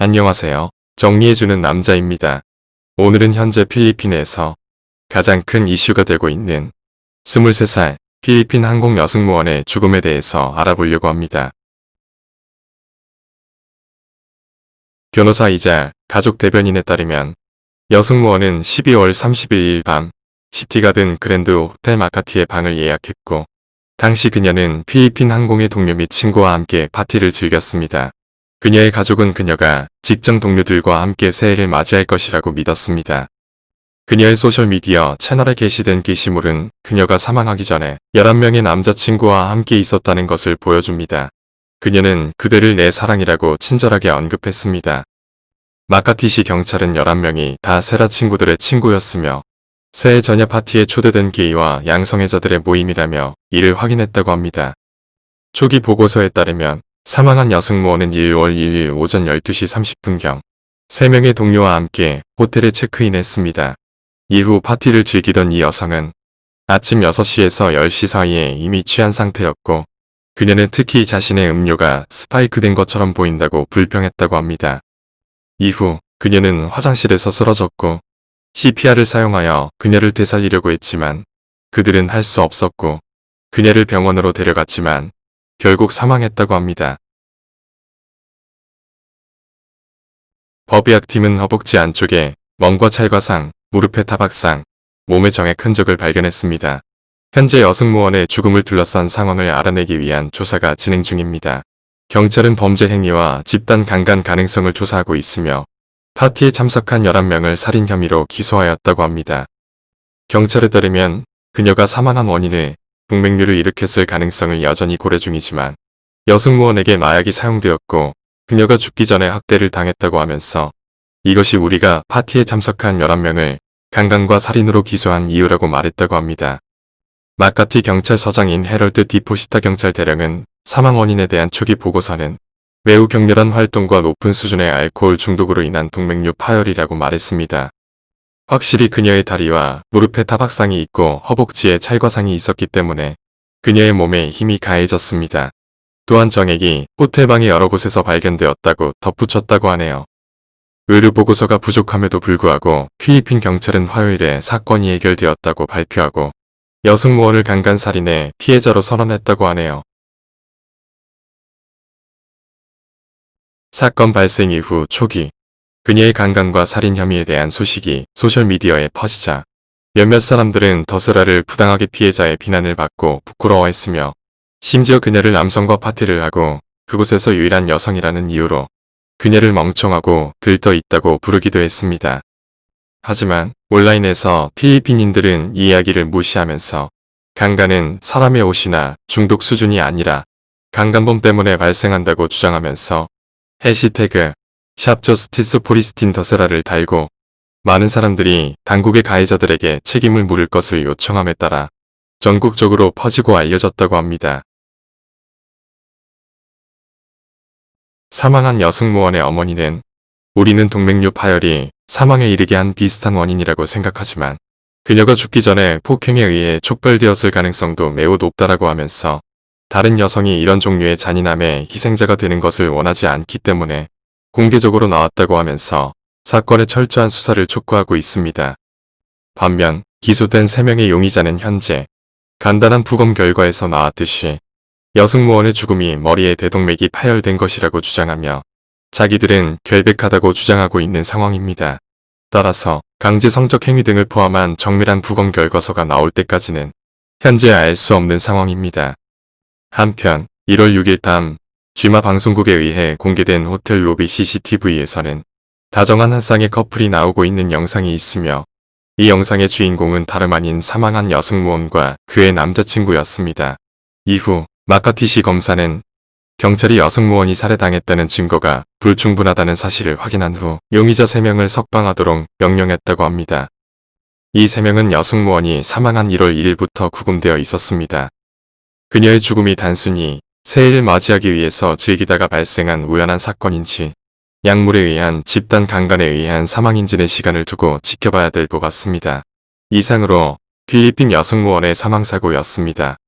안녕하세요. 정리해주는 남자입니다. 오늘은 현재 필리핀에서 가장 큰 이슈가 되고 있는 23살 필리핀 항공 여승무원의 죽음에 대해서 알아보려고 합니다. 변호사이자 가족 대변인에 따르면 여승무원은 12월 31일 밤 시티가든 그랜드 호텔 마카티의 방을 예약했고 당시 그녀는 필리핀 항공의 동료 및 친구와 함께 파티를 즐겼습니다. 그녀의 가족은 그녀가 직장 동료들과 함께 새해를 맞이할 것이라고 믿었습니다. 그녀의 소셜미디어 채널에 게시된 게시물은 그녀가 사망하기 전에 11명의 남자친구와 함께 있었다는 것을 보여줍니다. 그녀는 그들을 내 사랑이라고 친절하게 언급했습니다. 마카티시 경찰은 11명이 다 세라 친구들의 친구였으며 새해 전야 파티에 초대된 게이와 양성애자들의 모임이라며 이를 확인했다고 합니다. 초기 보고서에 따르면 사망한 여승무원은 1월 1일 오전 12시 30분경 3명의 동료와 함께 호텔에 체크인했습니다. 이후 파티를 즐기던 이 여성은 아침 6시에서 10시 사이에 이미 취한 상태였고 그녀는 특히 자신의 음료가 스파이크된 것처럼 보인다고 불평했다고 합니다. 이후 그녀는 화장실에서 쓰러졌고 CPR을 사용하여 그녀를 되살리려고 했지만 그들은 할 수 없었고 그녀를 병원으로 데려갔지만 결국 사망했다고 합니다. 법의학팀은 허벅지 안쪽에 멍과 찰과상, 무릎에 타박상, 몸에 정액 흔적을 발견했습니다. 현재 여승무원의 죽음을 둘러싼 상황을 알아내기 위한 조사가 진행 중입니다. 경찰은 범죄 행위와 집단 강간 가능성을 조사하고 있으며 파티에 참석한 11명을 살인 혐의로 기소하였다고 합니다. 경찰에 따르면 그녀가 사망한 원인을 동맥류를 일으켰을 가능성을 여전히 고려 중이지만 여승무원에게 마약이 사용되었고 그녀가 죽기 전에 학대를 당했다고 하면서 이것이 우리가 파티에 참석한 11명을 강간과 살인으로 기소한 이유라고 말했다고 합니다. 마카티 경찰서장인 헤럴드 디포시타 경찰대령은 사망 원인에 대한 초기 보고서는 매우 격렬한 활동과 높은 수준의 알코올 중독으로 인한 동맥류 파열이라고 말했습니다. 확실히 그녀의 다리와 무릎에 타박상이 있고 허벅지에 찰과상이 있었기 때문에 그녀의 몸에 힘이 가해졌습니다. 또한 정액이 호텔방의 여러 곳에서 발견되었다고 덧붙였다고 하네요. 의료보고서가 부족함에도 불구하고 필리핀 경찰은 화요일에 사건이 해결되었다고 발표하고 여승무원을 강간살인의 피해자로 선언했다고 하네요. 사건 발생 이후 초기 그녀의 강간과 살인 혐의에 대한 소식이 소셜미디어에 퍼지자 몇몇 사람들은 더스라를 부당하게 피해자의 비난을 받고 부끄러워했으며 심지어 그녀를 남성과 파티를 하고 그곳에서 유일한 여성이라는 이유로 그녀를 멍청하고 들떠 있다고 부르기도 했습니다. 하지만 온라인에서 필리핀인들은 이 이야기를 무시하면서 강간은 사람의 옷이나 중독 수준이 아니라 강간범 때문에 발생한다고 주장하면서 해시태그 샵저스티스 포리스틴 더스라를 달고 많은 사람들이 당국의 가해자들에게 책임을 물을 것을 요청함에 따라 전국적으로 퍼지고 알려졌다고 합니다. 사망한 여승무원의 어머니는 우리는 동맥류 파열이 사망에 이르게 한 비슷한 원인이라고 생각하지만 그녀가 죽기 전에 폭행에 의해 촉발되었을 가능성도 매우 높다라고 하면서 다른 여성이 이런 종류의 잔인함의 희생자가 되는 것을 원하지 않기 때문에 공개적으로 나왔다고 하면서 사건의 철저한 수사를 촉구하고 있습니다. 반면 기소된 3명의 용의자는 현재 간단한 부검 결과에서 나왔듯이 여승무원의 죽음이 머리에 대동맥이 파열된 것이라고 주장하며 자기들은 결백하다고 주장하고 있는 상황입니다. 따라서 강제 성적 행위 등을 포함한 정밀한 부검 결과서가 나올 때까지는 현재 알 수 없는 상황입니다. 한편 1월 6일 밤 쥐마 방송국에 의해 공개된 호텔 로비 CCTV에서는 다정한 한 쌍의 커플이 나오고 있는 영상이 있으며 이 영상의 주인공은 다름 아닌 사망한 여승무원과 그의 남자친구였습니다. 이후 마카티시 검사는 경찰이 여승무원이 살해당했다는 증거가 불충분하다는 사실을 확인한 후 용의자 3명을 석방하도록 명령했다고 합니다. 이 3명은 여승무원이 사망한 1월 1일부터 구금되어 있었습니다. 그녀의 죽음이 단순히 새해를 맞이하기 위해서 즐기다가 발생한 우연한 사건인지 약물에 의한 집단 강간에 의한 사망인지는 시간을 두고 지켜봐야 될 것 같습니다. 이상으로 필리핀 여승무원의 사망사고였습니다.